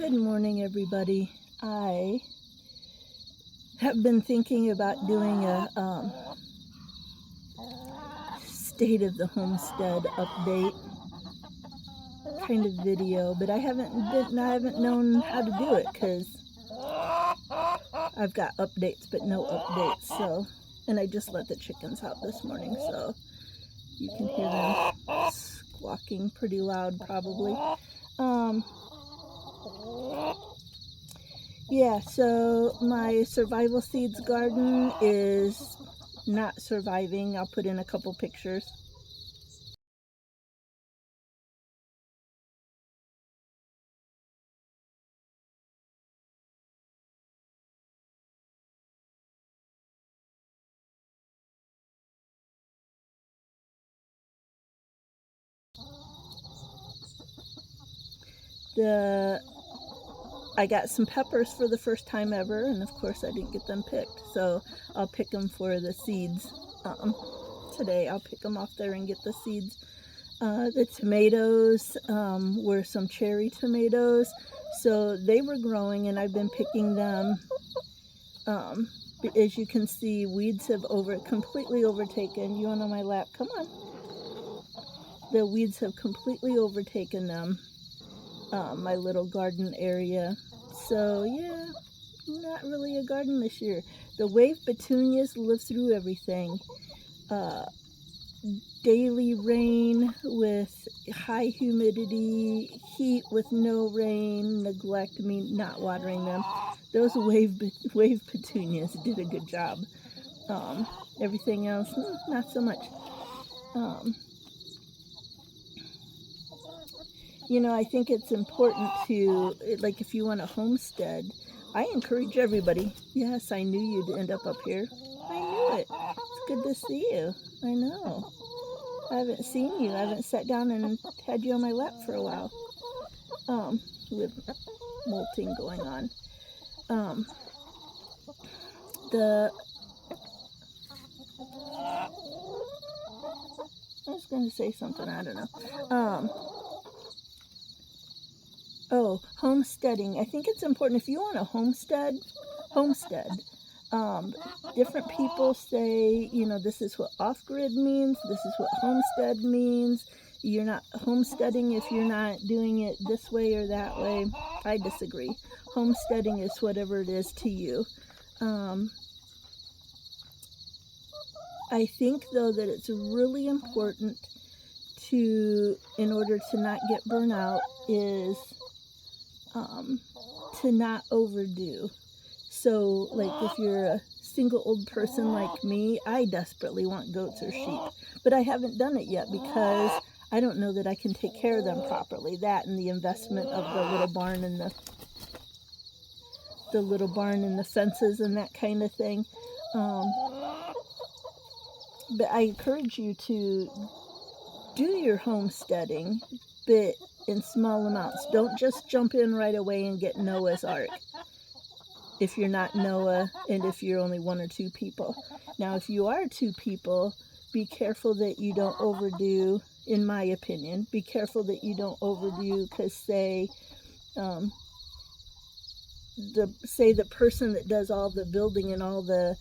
Good morning, everybody. I have been thinking about doing a state of the homestead update kind of video, but I haven't known how to do it because I've got updates but no updates. So, and I just let the chickens out this morning, so you can hear them squawking pretty loud probably. Yeah, so my survival seeds garden is not surviving. I'll put in a couple pictures. I got some peppers for the first time ever, and of course I didn't get them picked, so I'll pick them for the seeds. Today I'll pick them off there and get the seeds. The tomatoes were some cherry tomatoes, so they were growing and I've been picking them. As you can see, weeds have completely overtaken. You on my lap? Come on. The weeds have completely overtaken them. My little garden area. So yeah, not really a garden this year. The wave petunias live through everything. Daily rain with high humidity, heat with no rain, neglect, not watering them. Those wave petunias did a good job. Everything else, not so much. You know, I think it's important to, like, if you want a homestead, I encourage everybody. Yes, I knew you'd end up here. I knew it. It's good to see you. I know. I haven't seen you. I haven't sat down and had you on my lap for a while. With molting going on. I was going to say something, I don't know. Oh, homesteading. I think it's important if you want a homestead. Different people say, you know, this is what off-grid means, this is what homestead means. You're not homesteading if you're not doing it this way or that way. I disagree. Homesteading is whatever it is to you. I think, though, that it's really important to, in order to not get burnt out, is to not overdo. So, like, if you're a single old person like me, I desperately want goats or sheep, but I haven't done it yet because I don't know that I can take care of them properly. That and the investment of the little barn and the fences and that kind of thing. But I encourage you to do your homesteading, but in small amounts. Don't just jump in right away and get Noah's Ark if you're not Noah and if you're only one or two people. Now, if you are two people, be careful that you don't overdo, in my opinion. Be careful that you don't overdo, because say the person that does all the building and all the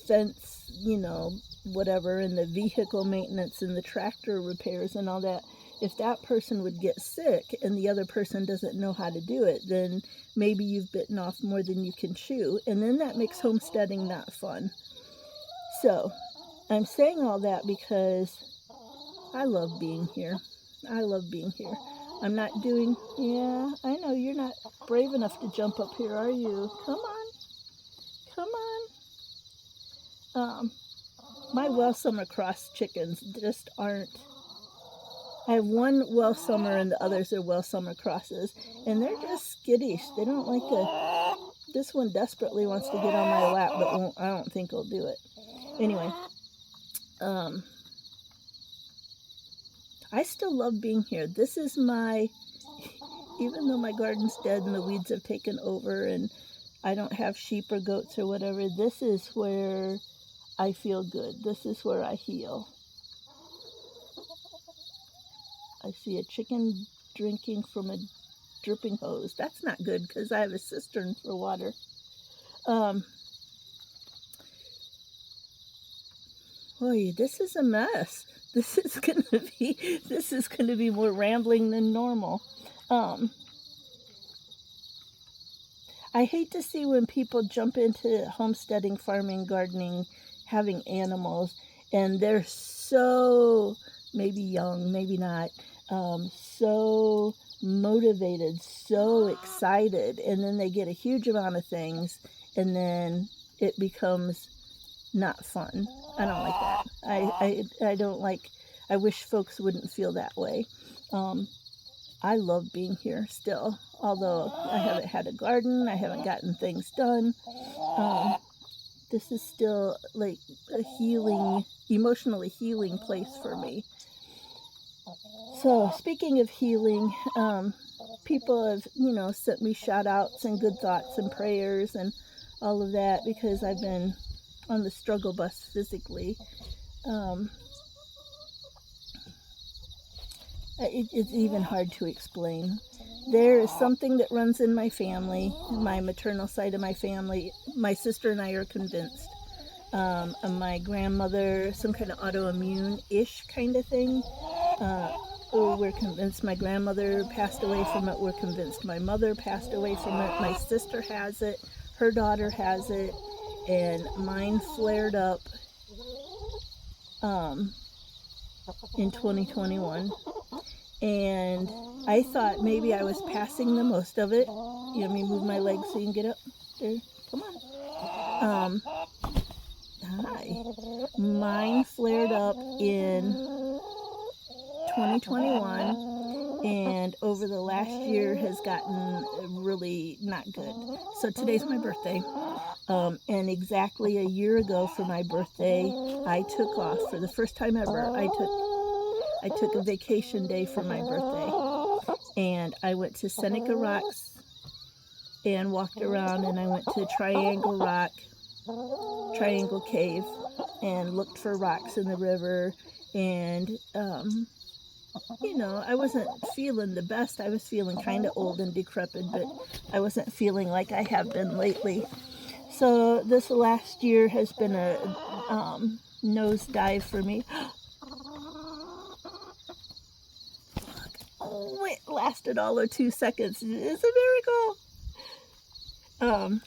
fence, you know, whatever, and the vehicle maintenance and the tractor repairs and all that, if that person would get sick and the other person doesn't know how to do it, then maybe you've bitten off more than you can chew, and then that makes homesteading not fun. So I'm saying all that because I love being here. I'm not doing, yeah, I know you're not brave enough to jump up here, are you? Come on. My Welsummer cross chickens just aren't. I have one Welsummer and the others are Welsummer crosses, and they're just skittish. They don't like to. This one desperately wants to get on my lap, but I don't think he'll do it. Anyway, I still love being here. This is even though my garden's dead and the weeds have taken over and I don't have sheep or goats or whatever, this is where I feel good. This is where I heal. I see a chicken drinking from a dripping hose. That's not good because I have a cistern for water. Boy, this is a mess. This is gonna be more rambling than normal. I hate to see when people jump into homesteading, farming, gardening, having animals, and they're so, maybe young, maybe not, so motivated, so excited, and then they get a huge amount of things, and then it becomes not fun. I don't like that. I don't like, I wish folks wouldn't feel that way. I love being here still, although I haven't had a garden, I haven't gotten things done. This is still like a healing, emotionally healing place for me. So speaking of healing, people have, sent me shout outs and good thoughts and prayers and all of that because I've been on the struggle bus physically. It's even hard to explain. There is something that runs in my family, my maternal side of my family. My sister and I are convinced. My grandmother, some kind of autoimmune-ish kind of thing. We're convinced my grandmother passed away from it. We're convinced my mother passed away from it. My sister has it. Her daughter has it. And mine flared up in 2021. And I thought maybe I was passing the most of it. You want me to move my legs so you can get up? There, come on. Hi. Mine flared up in 2021, and over the last year has gotten really not good. So today's my birthday. And exactly a year ago for my birthday, I took off for the first time ever. I took a vacation day for my birthday, and I went to Seneca Rocks and walked around, and I went to Triangle Cave, and looked for rocks in the river, and I wasn't feeling the best. I was feeling kind of old and decrepit, but I wasn't feeling like I have been lately. So this last year has been a nosedive for me. Oh, it lasted all of 2 seconds. It's a miracle.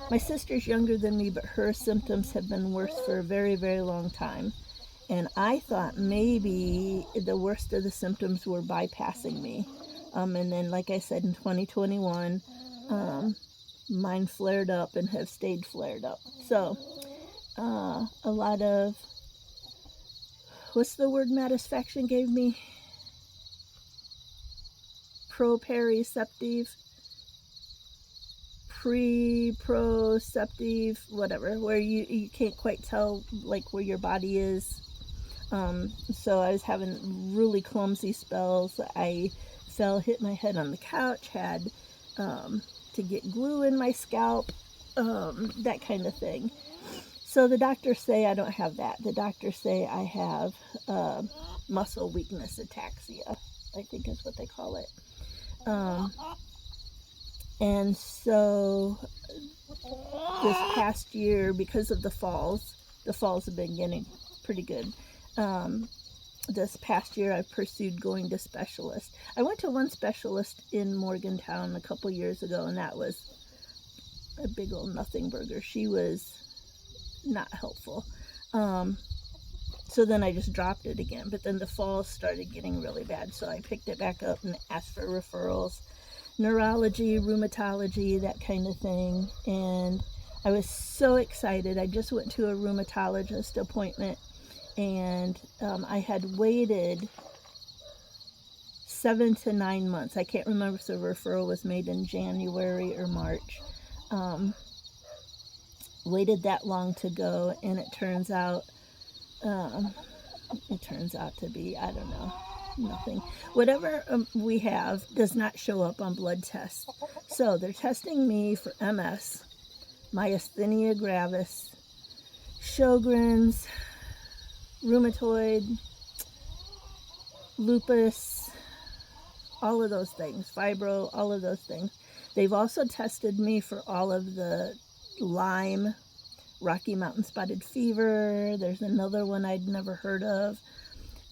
My sister's younger than me, but her symptoms have been worse for a very, very long time. And I thought maybe the worst of the symptoms were bypassing me. And then, like I said, in 2021, mine flared up and have stayed flared up. So, a lot of, what's the word Matisfaction gave me? Proprioceptive, whatever, where you can't quite tell like where your body is. So I was having really clumsy spells. I hit my head on the couch, had to get glue in my scalp, that kind of thing. So the doctors say I don't have that. The doctors say I have muscle weakness ataxia, I think is what they call it. And so this past year, because of the falls have been getting pretty good. This past year, I've pursued going to specialists. I went to one specialist in Morgantown a couple years ago, and that was a big old nothing burger. She was not helpful. So then I just dropped it again. But then the falls started getting really bad, so I picked it back up and asked for referrals. Neurology, rheumatology, that kind of thing. And I was so excited. I just went to a rheumatologist appointment, and I had waited 7 to 9 months. I can't remember if the referral was made in January or March. Waited that long to go, and it turns out to be, I don't know, nothing. Whatever we have does not show up on blood tests. So they're testing me for MS, myasthenia gravis, Sjogren's, rheumatoid, lupus, all of those things, fibro, all of those things. They've also tested me for all of the Lyme, Rocky Mountain spotted fever. There's another one I'd never heard of.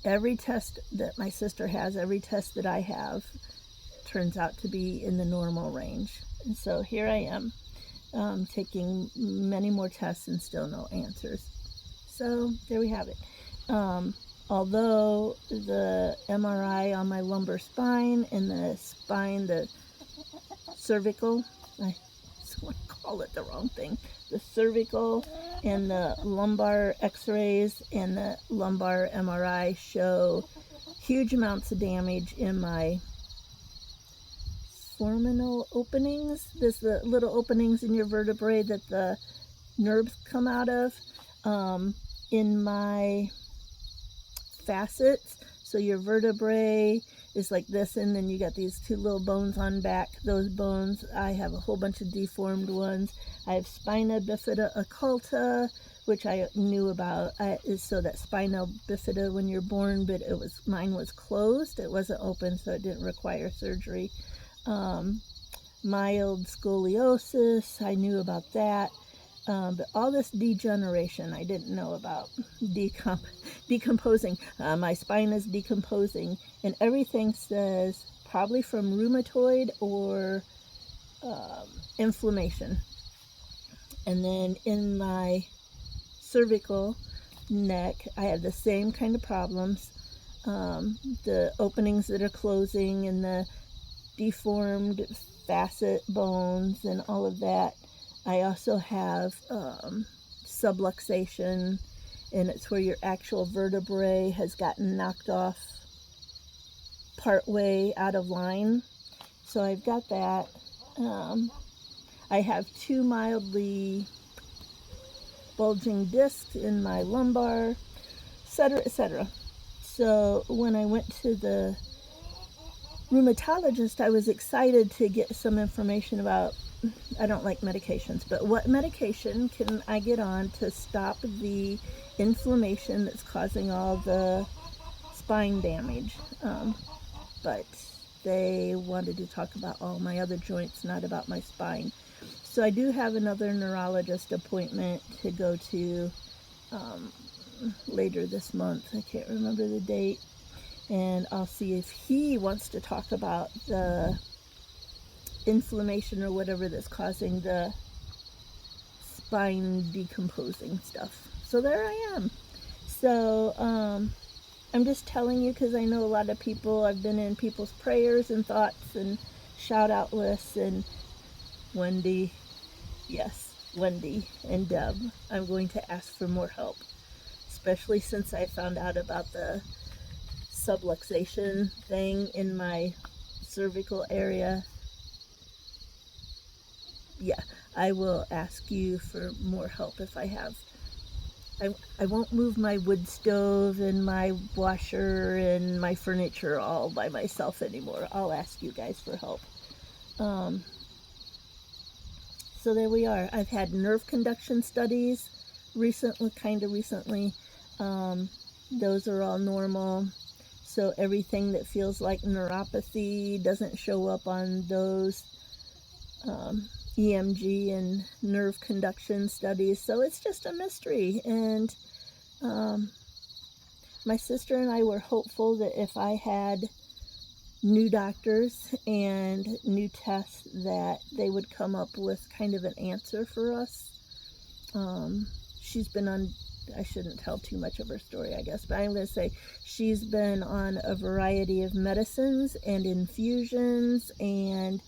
Every test that my sister has, every test that I have, turns out to be in the normal range. And so here I am, taking many more tests and still no answers. So there we have it. Although the MRI on my lumbar spine and the spine, the cervical, I want to call it the wrong thing, the cervical and the lumbar x-rays and the lumbar MRI show huge amounts of damage in my foraminal openings. There's the little openings in your vertebrae that the nerves come out of, in my facets. So your vertebrae is like this, and then you got these two little bones on back. Those bones, I have a whole bunch of deformed ones. I have spina bifida occulta, which I knew about. So that spina bifida when you're born, but mine was closed. It wasn't open, so it didn't require surgery. Mild scoliosis, I knew about that. But all this degeneration I didn't know about. Decomposing. My spine is decomposing, and everything says probably from rheumatoid or inflammation. And then in my cervical neck, I have the same kind of problems. The openings that are closing and the deformed facet bones and all of that. I also have subluxation, and it's where your actual vertebrae has gotten knocked off part way out of line. So I've got that. I have 2 mildly bulging discs in my lumbar, etc., etc. So when I went to the rheumatologist, I was excited to get some information about, I don't like medications, but what medication can I get on to stop the inflammation that's causing all the spine damage? But they wanted to talk about all my other joints, not about my spine. So I do have another neurologist appointment to go to later this month. I can't remember the date. And I'll see if he wants to talk about the inflammation or whatever that's causing the spine decomposing stuff. So there I am. So I'm just telling you because I know a lot of people, I've been in people's prayers and thoughts and shout out lists, and Wendy, yes, Wendy and Deb, I'm going to ask for more help, especially since I found out about the subluxation thing in my cervical area. Yeah, I will ask you for more help if I have. I won't move my wood stove and my washer and my furniture all by myself anymore. I'll ask you guys for help. So there we are. I've had nerve conduction studies kind of recently. Those are all normal. So everything that feels like neuropathy doesn't show up on those EMG and nerve conduction studies. So it's just a mystery. And my sister and I were hopeful that if I had new doctors and new tests, that they would come up with kind of an answer for us. She's been on, I shouldn't tell too much of her story, I guess, but I'm going to say she's been on a variety of medicines and infusions and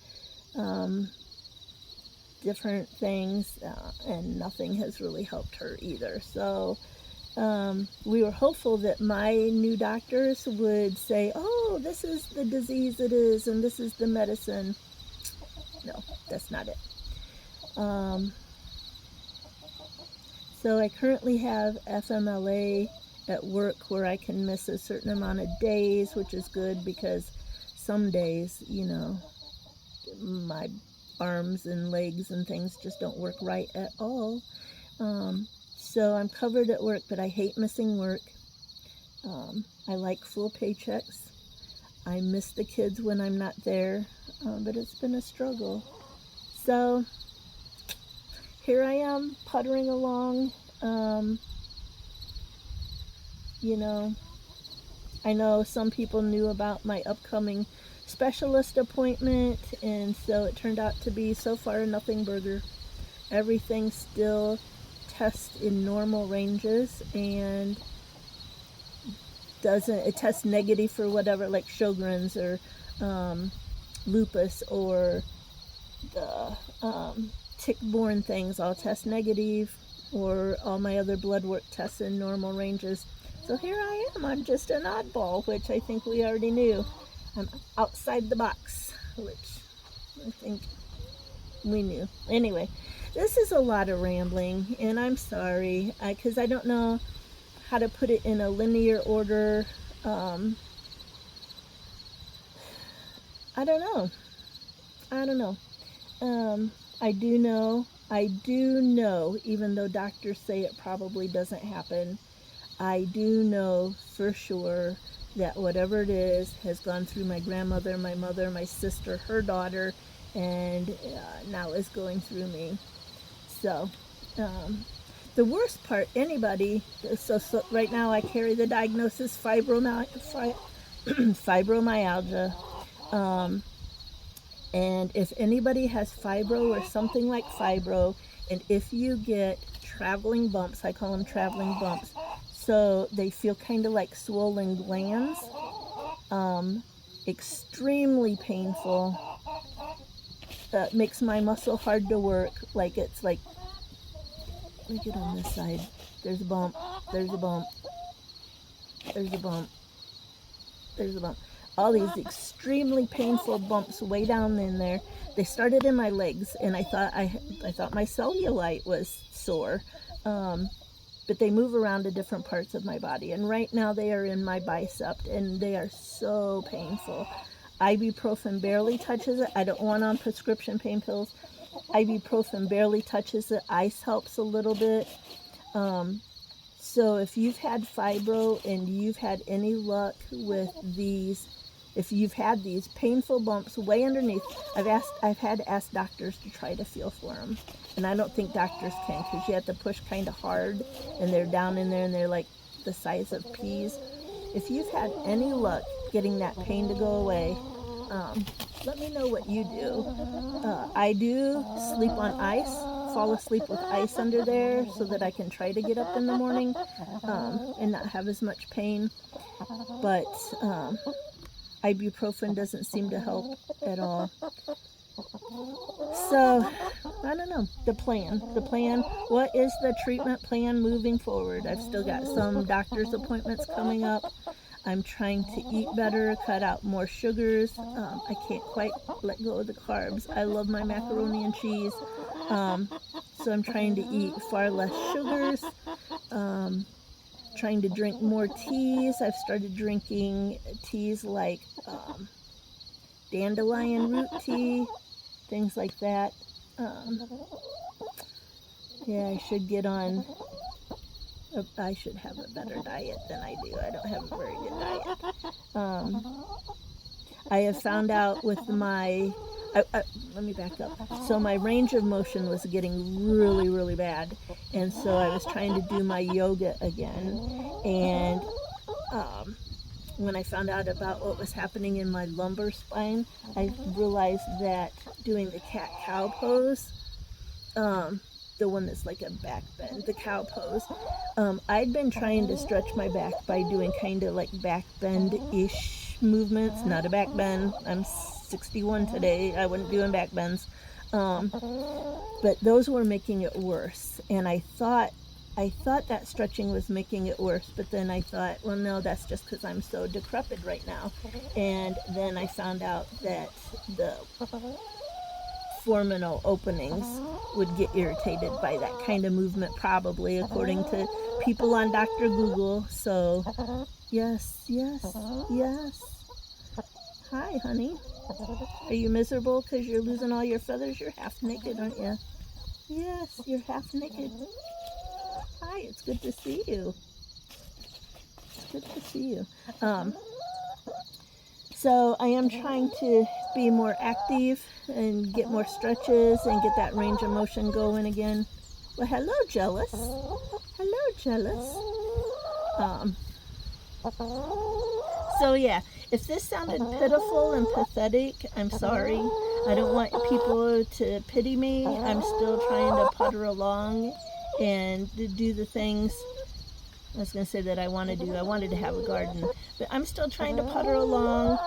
different things, and nothing has really helped her either. So we were hopeful that my new doctors would say, oh, this is the disease it is, and this is the medicine. No, that's not it. So I currently have FMLA at work where I can miss a certain amount of days, which is good because some days, you know, my arms and legs and things just don't work right at all. So I'm covered at work, but I hate missing work. I like full paychecks. I miss the kids when I'm not there, but it's been a struggle. So here I am puttering along. You know, I know some people knew about my upcoming specialist appointment, and so it turned out to be so far a nothing burger. Everything still tests in normal ranges, and it tests negative for whatever, like Sjogren's or lupus or the tick-borne things all test negative, or all my other blood work tests in normal ranges. So here I am. I'm just an oddball, which I think we already knew. I'm outside the box, which I think we knew. Anyway, this is a lot of rambling, and I'm sorry, because I don't know how to put it in a linear order. I don't know. I do know, even though doctors say it probably doesn't happen, I do know for sure that whatever it is has gone through my grandmother, my mother, my sister, her daughter, and now is going through me. So, the worst part, so right now I carry the diagnosis fibromyalgia. And if anybody has fibro or something like fibro, and if you get traveling bumps, I call them traveling bumps, so they feel kind of like swollen glands, extremely painful, makes my muscle hard to work, like it's like, let me get on this side, there's a bump, there's a bump, there's a bump, there's a bump. All these extremely painful bumps way down in there. They started in my legs, and I thought my cellulite was sore, but they move around to different parts of my body. And right now they are in my bicep, and they are so painful. Ibuprofen barely touches it. I don't want on prescription pain pills. Ibuprofen barely touches it. Ice helps a little bit. So if you've had fibro and you've had any luck with these, if you've had these painful bumps way underneath, I've had to ask doctors to try to feel for them. And I don't think doctors can, because you have to push kind of hard, and they're down in there, and they're like the size of peas. If you've had any luck getting that pain to go away, let me know what you do. I do sleep on ice, fall asleep with ice under there so that I can try to get up in the morning and not have as much pain. But ibuprofen doesn't seem to help at all. So, I don't know. The plan. What is the treatment plan moving forward? I've still got some doctor's appointments coming up. I'm trying to eat better, cut out more sugars. I can't quite let go of the carbs. I love my macaroni and cheese. So I'm trying to eat far less sugars. Trying to drink more teas. I've started drinking teas like dandelion root tea, things like that. Yeah, I should get on. I should have a better diet than I do. I don't have a very good diet. I have found out with let me back up. So my range of motion was getting really, really bad. And so I was trying to do my yoga again. And when I found out about what was happening in my lumbar spine, I realized that doing the cat-cow pose, the one that's like a back bend, the cow pose, I'd been trying to stretch my back by doing kind of like back bend-ish movements, not a back bend. I'm 61 today. I wasn't doing back bends. But those were making it worse. And I thought that stretching was making it worse, but then I thought, well, no, that's just because I'm so decrepit right now. And then I found out that the foraminal openings would get irritated by that kind of movement, probably, according to people on Dr. Google. So, yes. Hi, honey. Are you miserable because you're losing all your feathers? You're half naked, aren't you? Yes, you're half naked. Hi, it's good to see you. Good to see you. So I am trying to be more active and get more stretches and get that range of motion going again. Well, hello, Jealous. Hello, Jealous. So yeah, if this sounded pitiful and pathetic, I'm sorry. I don't want people to pity me. I'm still trying to putter along and do the things I was going to say that I want to do. I wanted to have a garden, but I'm still trying to putter along.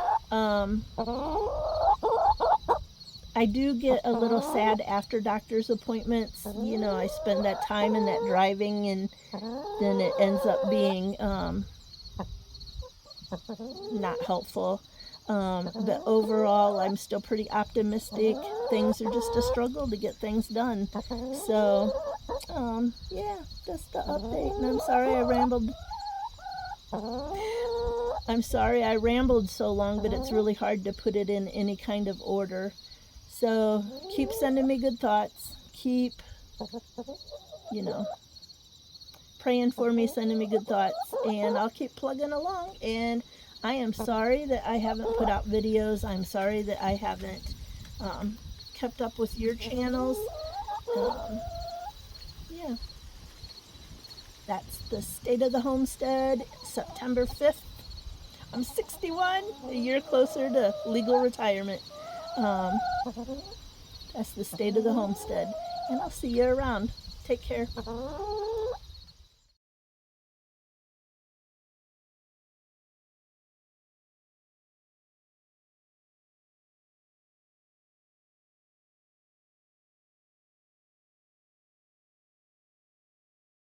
I do get a little sad after doctor's appointments. You know, I spend that time in that driving, and then it ends up being not helpful. But overall, I'm still pretty optimistic. Things are just a struggle to get things done. So, yeah, that's the update. And I'm sorry I rambled. I'm sorry I rambled so long, but it's really hard to put it in any kind of order. So keep sending me good thoughts. Keep, praying for me, sending me good thoughts, and I'll keep plugging along. And I am sorry that I haven't put out videos. I'm sorry that I haven't kept up with your channels. Yeah. That's the state of the homestead, September 5th. I'm 61, a year closer to legal retirement. That's the state of the homestead. And I'll see you around. Take care.